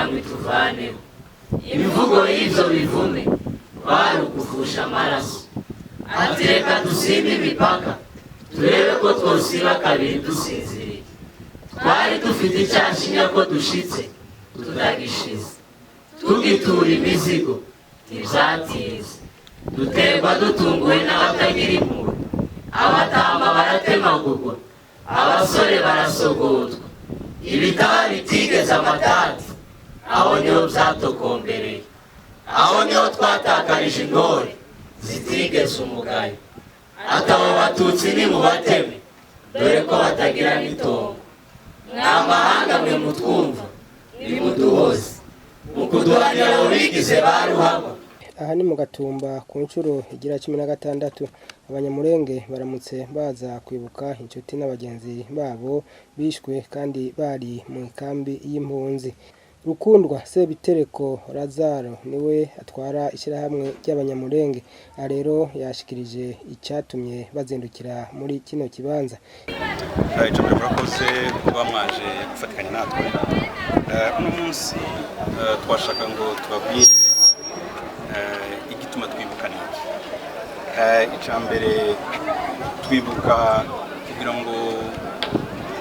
kugira ngo ituvaneho. Imivugo y'ibyo bivume kwari ugufusha amaraso. Ati reka dusimbe imipaka turebe ko twosiba kabiri dusinziriye. Twari dufite icyashinya ko dushitse tutagishize. Tugitura imizigo ntibyatinze. Duterwa dutunguwe n'abatagira impuhwe. Abatama baratemagurwa, abasore barasogotwa. Ibitaba bitigeze amatati, aho niho byatokombereye. Aho niho twatakarije intore zitigeze umugayo. Atabo batutsi ni mu bateme, dore ko batagira n'itongo. N'amahanga mwe mutwumva nimuduhoze, mu kuduhanira abo bigize ba ruhama. Aha ni mu Gatumba ku nshuro igira 16 abanyamurenge baramutse baza kwibuka inshuti n'abagenzi babo bishwe kandi bari mu kambi y'impunzi. Rukundwa Sebitereko Lazaro niwe atwara ishyirahamwe ry'abanyamurenge. Rero yashikirije icyatumye bazindukira muri kino kibanza. Icyo murakoze kuba mwaje gufatikanya natwe. Uno munsi twashaka ngo tubabwire igituma twibuka niki. Icambere twibuka kugira ngo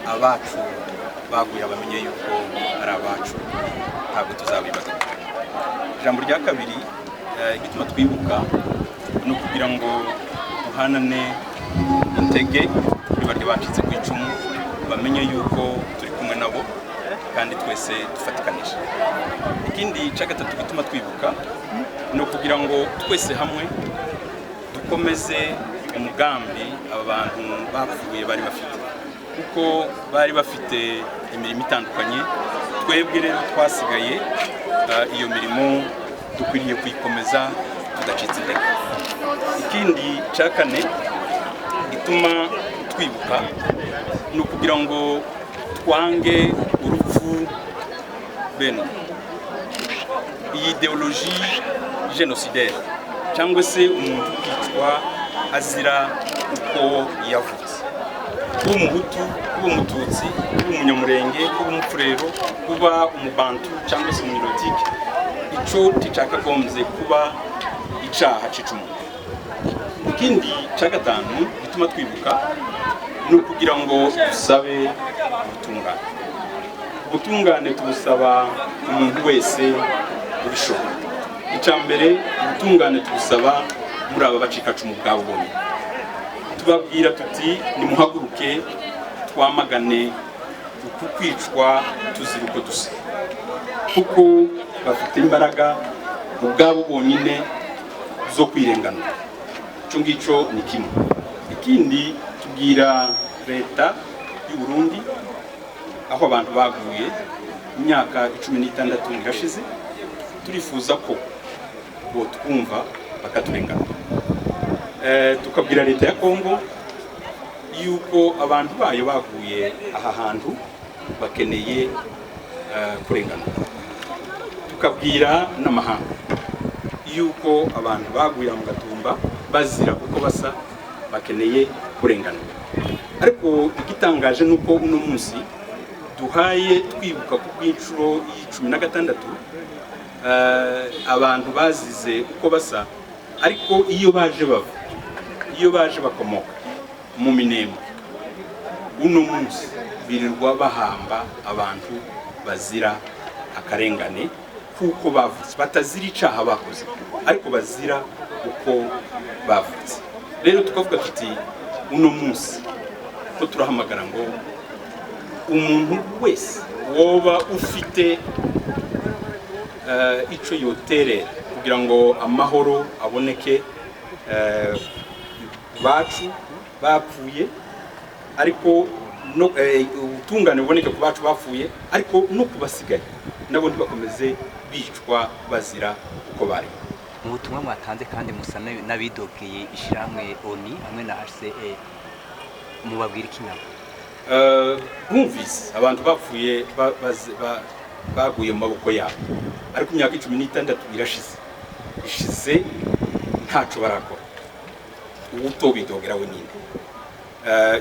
abacu baguye bamenye yuko ari abacu, ntabwo tuzabibaza. Ijambo rya kabiri igituma twibuka no kugira ngo duhanane intege kuri baryo bacitse ku icumu, bamenye yuko turi kumwe nabo kandi twese dufatikanije. Ikindi cya gatatu gituma twibuka no kugira ngo twese hamwe dukomeze umugambi abantu bapfuye bari bafite, kuko bari bafite imirimo itandukanye. Twebwe rero twasigaye iyo mirimo dukwiriye kuyikomeza tudacitse intege. Ikindi cya kane gituma twibuka no kugira ngo twange urupfu bene iyi ideologie génocidaire, cyangwa se umuntu kwicwa azira uko yavutse. Kuba umuhutu, kuba umututsi, kuba umunyamurenge, kuba umupfurero, kuba umubantu cyangwa se umunirotike, ico ticakagombye kuba icaha cicumu. Ikindi cya gatanu gituma twibuka no kugira ngo dusabe ubutungane. Ubutungane tubusaba umuntu wese ubishoboye. Icambere ubutungane tubusaba muri aba bacikacumu bwabo bombi. Tubabwira tuti nimuhaguruke twamagane uku kwicwa tuzira uko dusa, kuko bafite imbaraga ubwabo bonyine zo kwirengana. Ico ngico ni kimwe. Ikindi tubwira leta y'u Burundi aho abantu baguye imyaka 16 irashize, turifuza ko bo twumva bakaturengana. Tukabwira leta ya Kongo yuko abantu bayo baguye aha hantu bakeneye kurengana. Tukabwira n'amahanga yuko abantu baguye mu Gatumba bazira uko basa bakeneye kurengana. Ariko igitangaje nuko uno munsi duhaye twibuka ku bw'inshuro y'16 abantu bazize uko basa, ariko iyo baje bava, iyo baje bakomoka mu Minembwe, uno munsi birirwa bahamba abantu bazira akarengane kuko bavutse, batazira icaha bakoze ariko bazira uko bavutse. Rero tukavuga tuti uno munsi ko turahamagara ngo umuntu wese woba ufite ico yoterera kugira ngo amahoro aboneke bacu bapfuye, ariko no ubutungane buboneke ku bacu bapfuye, ariko no kubasigaye nabo ntibakomeze bicwa bazira uko bari. Mu butumwa mwatanze kandi musa n'abidogeye ishiramwe ONI hamwe na HCR, mubabwira ikinama? Bumvise abantu bapfuye baguye mu maboko yabo, ariko imyaka 16 ishize ntaco barakora. Ubuto bidogera we ninde.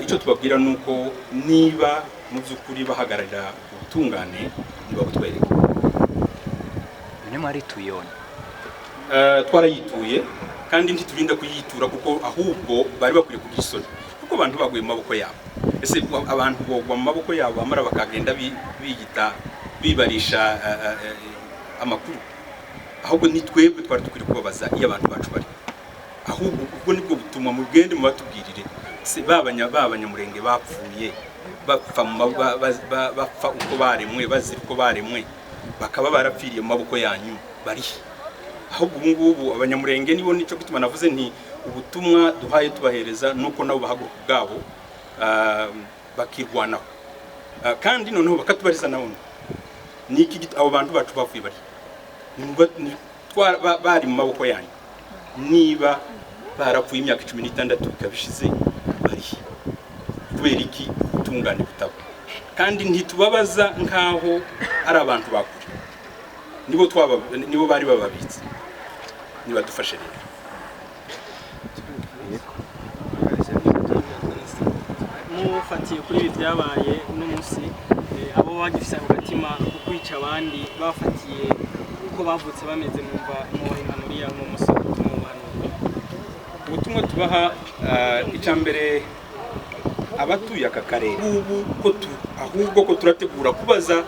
Icyo tubabwira nuko niba mu byukuri bahagararira ubutungane nibagutwereka, mwarituye ONU? Twarayituye kandi ntiturinda kuyitura kuko ahubwo bari bakwiye kugisona kuko abantu baguye mu maboko yabo. Ese abantu bogwa mu maboko yabo amara bakagenda biyita bibarisha amakuru, ahubwo ni twebwe twari dukwiriye kubabaza iyo abantu bacu bari. Ahubwo ubwo nibwo butumwa mu bwende mu batubwirire se babanyamurenge bapfuye bapfa uko baremwe bazira uko baremwe bakaba barapfiriye mu maboko yanyu bari. Ahubwo ubu ngubu abanyamurenge nibo nico gituma navuze nti ubutumwa duhaye tubahereza nuko nabo bahaguruka ubwabo bakirwanaho kandi noneho bakatubariza nawo niki abo bantu bacu bavuye bari bari mu maboko yanyu, niba barapfuye imyaka 16 ikabishize bari kubera iki utungane butabo kandi ntitubabaza nkaho ari abantu bakuri nibo bari bababitse niba dufashe rero. Mufatiye kuri ibi byabaye uno munsi abo bagifise agatima ko kwica abandi bafatiye uko bavutse bameze mu impanuriya mu musoro mu bantu. Ubutumwa tubaha icambere abatuye aka karere ubu ahubwo ko turategura kubaza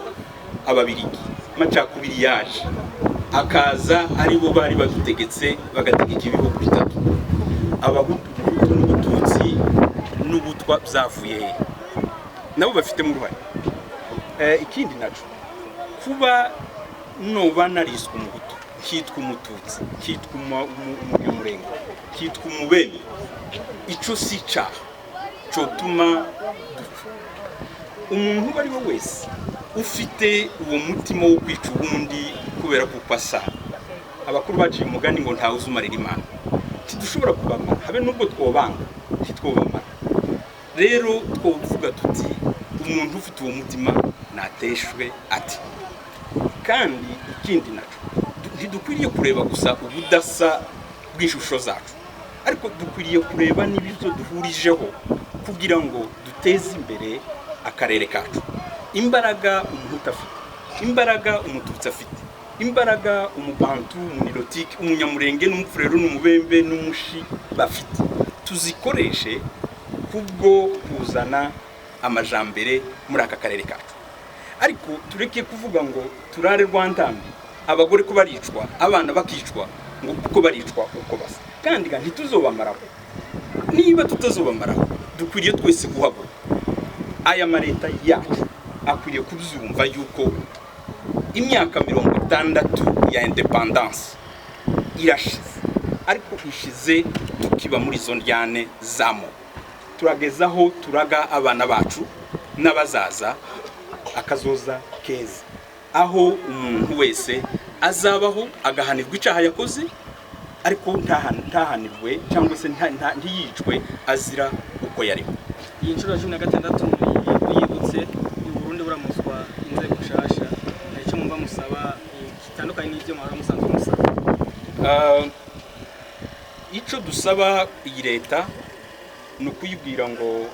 ababirigi macakubiri yaje akaza ari bo bari badutegetse bagategeka ibihugu bitatu, abahutu n'ubututsi n'ubutwa byavuye nabo bafite mu ruhare. Ikindi naco kuba no banariswe umuhutu kitwa umututsi kitwa umunyamurenge kitwa umubeni, ico si ca cotuma umuntu bari we wese ufite uwo mutima wo kwica ubundi kubera kupasa. Abakuru baciye umugani ngo ntawe uzumarira Imana, tidushobora kubamara habe nubwo twobanga titwobamara. Rero twovuga tuti umuntu ufite uwo mutima nateshwe ati. Kandi ikindi naco ntidukwiriye kureba gusa ubudasa bw'ishusho zacu, ariko dukwiriye kureba n'ibyo duhurijeho kugira ngo duteze imbere akarere kacu. Imbaraga umuhutu afite, imbaraga umututsi afite, imbaraga umubantu, umunilotike, umunyamurenge n'umufurero n'umubembe n'umushi bafite, tuzikoreshe kubwo kuzana amajambere muri aka karere kacu. Ariko tureke kuvuga ngo turare Rwandambi abagore ko baricwa abana bakicwa ngo uko baricwa uko basa, kandi ntituzobamaraho. Niba tutazobamaraho dukwiriye twese guhaguruka. Aya mareta yacu akwiriye kubyumva yuko imyaka 60 ya independence irashize, ariko ishize tukiba muri zo ndyane zamo. Turagezaho turaga abana bacu n'abazaza akazoza keza, aho umuntu wese azabaho agahanirwa icaha yakoze, ariko ntahanirwe cyangwa se ntiyicwe azira uko yari. Iyi nshuro 16 yibutse Burundi buramuzwa inzego nshasha, nicyo mumva musaba kitandukanye n'ibyo mwara musanzwe musaba. Ico dusaba iyi leta no kuyibwira ngo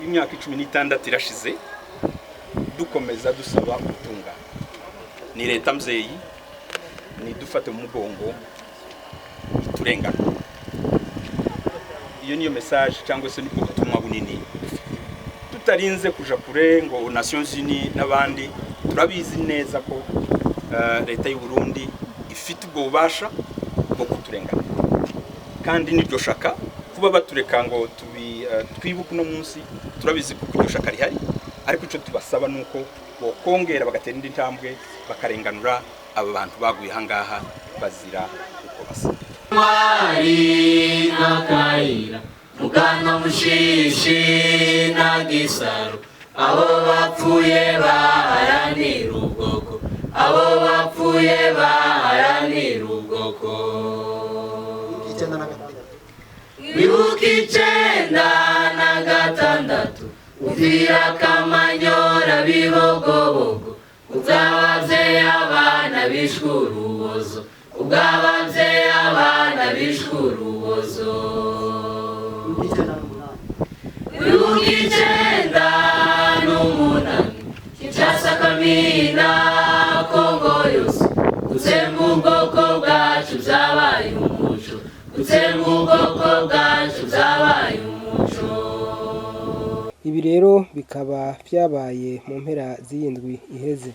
imyaka 16 irashize dukomeza dusaba ubutunga. Ni leta mzeyi ni dufate mu mugongo turengana. Iyo niyo message cyangwa se niko butumwa bunini. Tutarinze kuja kure ngo Nations Unies n'abandi turabizi neza ko leta y'u Burundi ifite ubwo bubasha bwo kuturengana, kandi niryo shaka kuba batureka ngo twibuke no munsi. Turabizi ko iryo shaka rihari, ariko ico tubasaba nuko bokongera bagatera indi ntambwe bakarenganura aba bantu baguye hangaha bazira uko basa. Mwari nakayira mugano mushishi na gisaro, abo bapfuye baharanira ubwoko, abo bapfuye baharanira ubwoko. Wibuka 96 uvira Kamanyora Bibogobogo, uzabaze abana bishkurubozo, ugabaze abana bishkurubozo. Wibuka 98 Kinshasa Kamina Kongo yose bw'ubwoko bwacu byabaye umuco. Ibi rero bikaba vyabaye mu mpera z'iyindwi iheze.